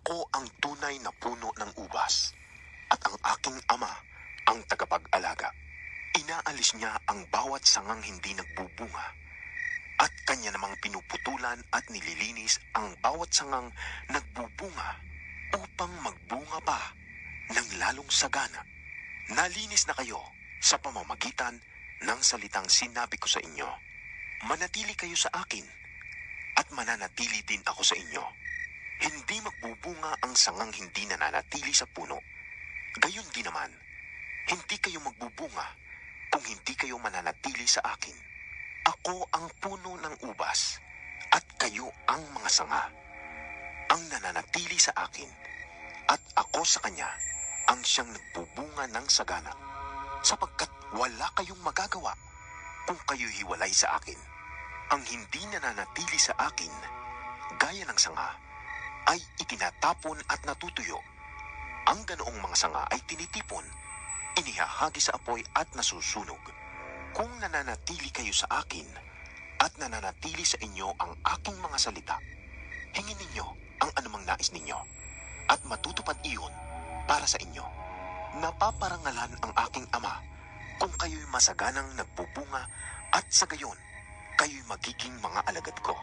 Ako ang tunay na puno ng ubas, at ang aking ama ang tagapag-alaga. Inaalis niya ang bawat sangang hindi nagbubunga, at kanya namang pinuputulan at nililinis ang bawat sangang nagbubunga upang magbunga pa ng lalong sagana. Nalinis na kayo sa pamamagitan ng salitang sinabi ko sa inyo. Manatili kayo sa akin, at mananatili din ako sa inyo. Hindi magbubunga ang sangang hindi nananatili sa puno. Gayon din naman, hindi kayo magbubunga kung hindi kayo mananatili sa akin. Ako ang puno ng ubas, at kayo ang mga sanga. Ang nananatili sa akin, at ako sa kanya, ang siyang nagbubunga ng sagana, sapagkat wala kayong magagawa kung kayo hiwalay sa akin. Ang hindi nananatili sa akin, gaya ng sanga, ay itinatapon at natutuyo. Ang ganoong mga sanga ay tinitipon, inihahagi sa apoy at nasusunog. Kung nananatili kayo sa akin, at nananatili sa inyo ang aking mga salita, hingin ninyo ang anumang nais ninyo, at matutupad iyon para sa inyo. Napaparangalan ang aking ama kung kayo'y masaganang nagbubunga, at sa gayon, kayo'y magiging mga alagad ko.